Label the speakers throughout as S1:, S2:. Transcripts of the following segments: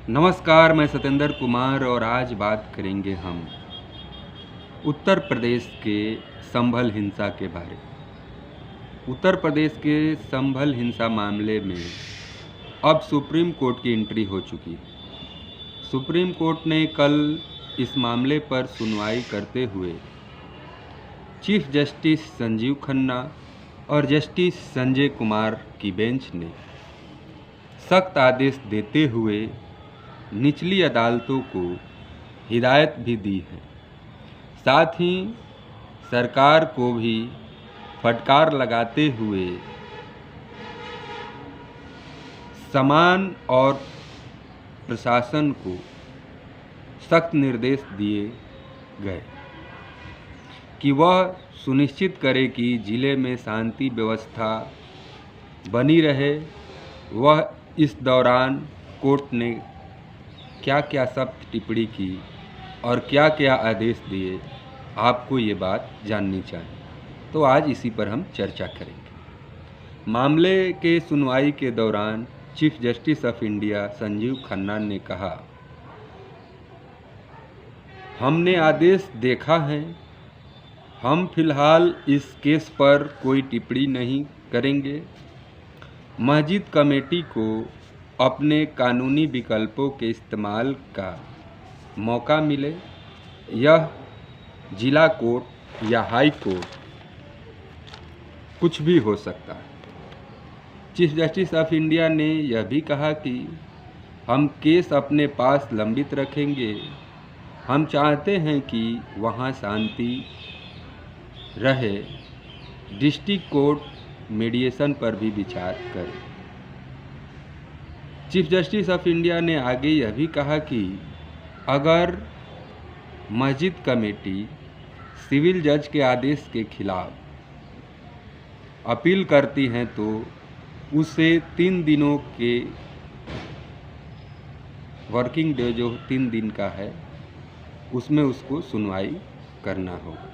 S1: नमस्कार, मैं सत्येंद्र कुमार और आज बात करेंगे हम उत्तर प्रदेश के संभल हिंसा के बारे में। उत्तर प्रदेश के संभल हिंसा मामले में अब सुप्रीम कोर्ट की एंट्री हो चुकी है। सुप्रीम कोर्ट ने कल इस मामले पर सुनवाई करते हुए चीफ जस्टिस संजीव खन्ना और जस्टिस संजय कुमार की बेंच ने सख्त आदेश देते हुए निचली अदालतों को हिदायत भी दी है। साथ ही सरकार को भी फटकार लगाते हुए समान और प्रशासन को सख्त निर्देश दिए गए कि वह सुनिश्चित करे कि जिले में शांति व्यवस्था बनी रहे। वह इस दौरान कोर्ट ने क्या क्या सख्त टिप्पणी की और क्या क्या आदेश दिए, आपको ये बात जाननी चाहिए। तो आज इसी पर हम चर्चा करेंगे। मामले के सुनवाई के दौरान chief justice of India Sanjeev Khanna ने कहा, हमने आदेश देखा है, हम फिलहाल इस केस पर कोई टिप्पणी नहीं करेंगे। मस्जिद कमेटी को अपने कानूनी विकल्पों के इस्तेमाल का मौका मिले। यह जिला कोर्ट या हाई कोर्ट कुछ भी हो सकता है। चीफ जस्टिस ऑफ इंडिया ने यह भी कहा कि हम केस अपने पास लंबित रखेंगे। हम चाहते हैं कि वहाँ शांति रहे। डिस्ट्रिक्ट कोर्ट मीडिएशन पर भी विचार करे। चीफ जस्टिस ऑफ इंडिया ने आगे यह भी कहा कि अगर मस्जिद कमेटी सिविल जज के आदेश के खिलाफ अपील करती हैं तो उसे 3 दिनों के वर्किंग डे जो 3 दिन का है उसमें उसको सुनवाई करना होगा।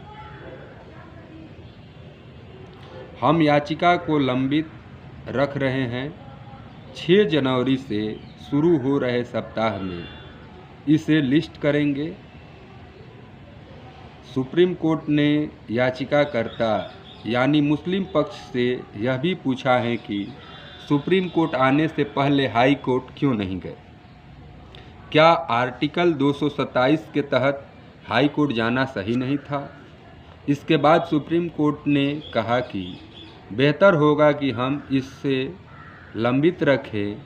S1: हम याचिका को लंबित रख रहे हैं। 6 जनवरी से शुरू हो रहे सप्ताह में इसे लिस्ट करेंगे। सुप्रीम कोर्ट ने याचिकाकर्ता यानी मुस्लिम पक्ष से यह भी पूछा है कि सुप्रीम कोर्ट आने से पहले हाई कोर्ट क्यों नहीं गए। क्या आर्टिकल 227 के तहत हाई कोर्ट जाना सही नहीं था। इसके बाद सुप्रीम कोर्ट ने कहा कि बेहतर होगा कि हम इससे लंबित रखें।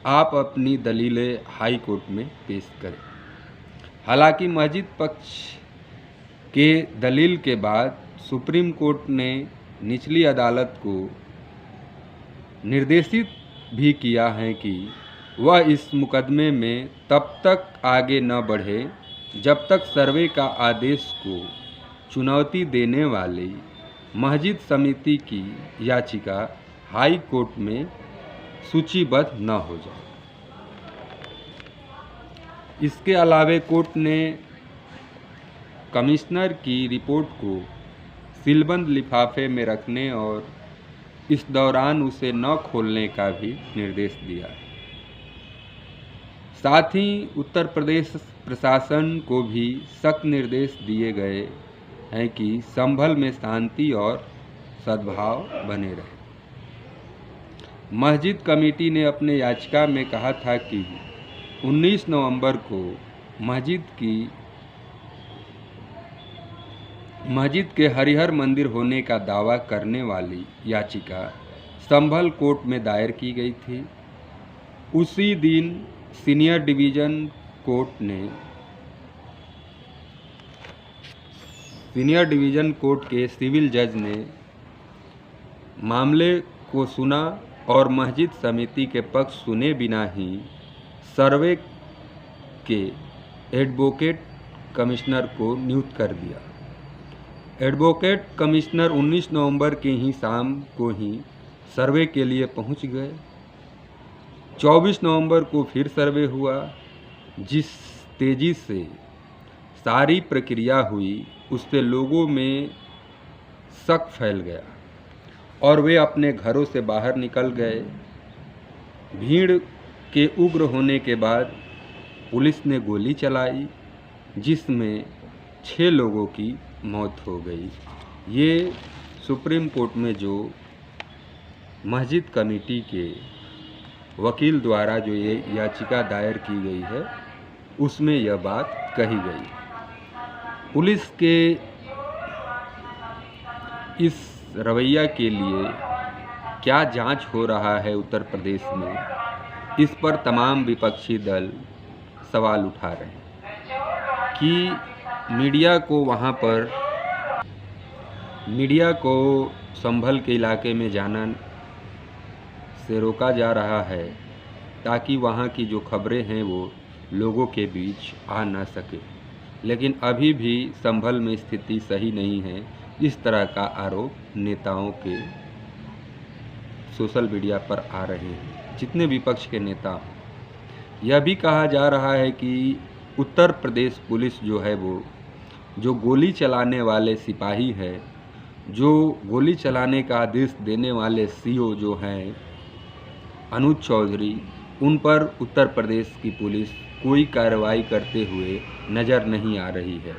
S1: आप अपनी दलीलें हाई कोर्ट में पेश करें। हालांकि मस्जिद पक्ष के दलील के बाद सुप्रीम कोर्ट ने निचली अदालत को निर्देशित भी किया है कि वह इस मुकदमे में तब तक आगे न बढ़े जब तक सर्वे का आदेश को चुनौती देने वाली मस्जिद समिति की याचिका हाई कोर्ट में सूचीबद्ध न हो जाए। इसके अलावे कोर्ट ने कमिश्नर की रिपोर्ट को सीलबंद लिफाफे में रखने और इस दौरान उसे न खोलने का भी निर्देश दिया है। साथ ही उत्तर प्रदेश प्रशासन को भी सख्त निर्देश दिए गए हैं कि संभल में शांति और सद्भाव बने रहे। मस्जिद कमेटी ने अपने याचिका में कहा था कि 19 नवंबर को मस्जिद के हरिहर मंदिर होने का दावा करने वाली याचिका संभल कोर्ट में दायर की गई थी। उसी दिन सीनियर डिवीज़न कोर्ट के सिविल जज ने मामले को सुना और मस्जिद समिति के पक्ष सुने बिना ही सर्वे के एडवोकेट कमिश्नर को नियुक्त कर दिया। एडवोकेट कमिश्नर 19 नवंबर के ही शाम को ही सर्वे के लिए पहुंच गए। 24 नवंबर को फिर सर्वे हुआ। जिस तेज़ी से सारी प्रक्रिया हुई उससे लोगों में शक फैल गया और वे अपने घरों से बाहर निकल गए। भीड़ के उग्र होने के बाद पुलिस ने गोली चलाई जिसमें 6 लोगों की मौत हो गई। ये सुप्रीम कोर्ट में जो मस्जिद कमेटी के वकील द्वारा जो ये याचिका दायर की गई है उसमें यह बात कही गई। पुलिस के इस रवैया के लिए क्या जांच हो रहा है उत्तर प्रदेश में, इस पर तमाम विपक्षी दल सवाल उठा रहे हैं कि मीडिया को संभल के इलाके में जाना से रोका जा रहा है ताकि वहाँ की जो खबरें हैं वो लोगों के बीच आ ना सके। लेकिन अभी भी संभल में स्थिति सही नहीं है, इस तरह का आरोप नेताओं के सोशल मीडिया पर आ रहे हैं। जितने विपक्ष के नेता, यह भी कहा जा रहा है कि उत्तर प्रदेश पुलिस जो है वो जो गोली चलाने वाले सिपाही है, जो गोली चलाने का आदेश देने वाले सीओ जो हैं अनुज चौधरी, उन पर उत्तर प्रदेश की पुलिस कोई कार्रवाई करते हुए नज़र नहीं आ रही है।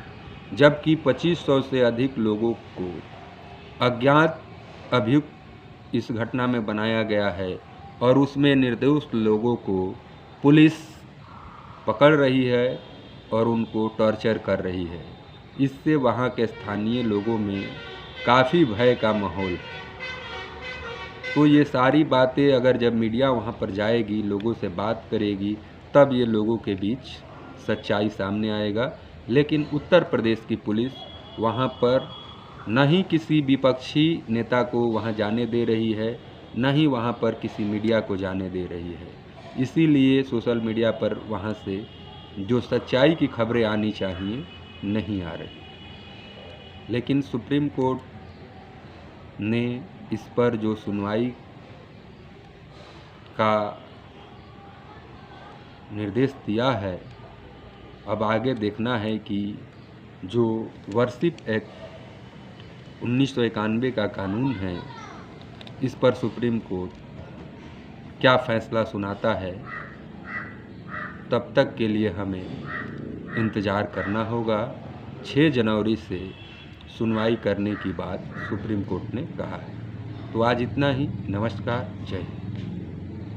S1: जबकि 2500 से अधिक लोगों को अज्ञात अभियुक्त इस घटना में बनाया गया है और उसमें निर्दोष लोगों को पुलिस पकड़ रही है और उनको टॉर्चर कर रही है। इससे वहाँ के स्थानीय लोगों में काफ़ी भय का माहौल है। तो ये सारी बातें अगर जब मीडिया वहाँ पर जाएगी, लोगों से बात करेगी, तब ये लोगों के बीच सच्चाई सामने आएगा। लेकिन उत्तर प्रदेश की पुलिस वहाँ पर न ही किसी विपक्षी नेता को वहाँ जाने दे रही है, न ही वहाँ पर किसी मीडिया को जाने दे रही है। इसीलिए सोशल मीडिया पर वहाँ से जो सच्चाई की खबरें आनी चाहिए नहीं आ रही। लेकिन सुप्रीम कोर्ट ने इस पर जो सुनवाई का निर्देश दिया है, अब आगे देखना है कि जो वर्शिप एक्ट 1991 का कानून है, इस पर सुप्रीम कोर्ट क्या फैसला सुनाता है। तब तक के लिए हमें इंतज़ार करना होगा। 6 जनवरी से सुनवाई करने की बात सुप्रीम कोर्ट ने कहा है। तो आज इतना ही। नमस्कार, जय हिंद।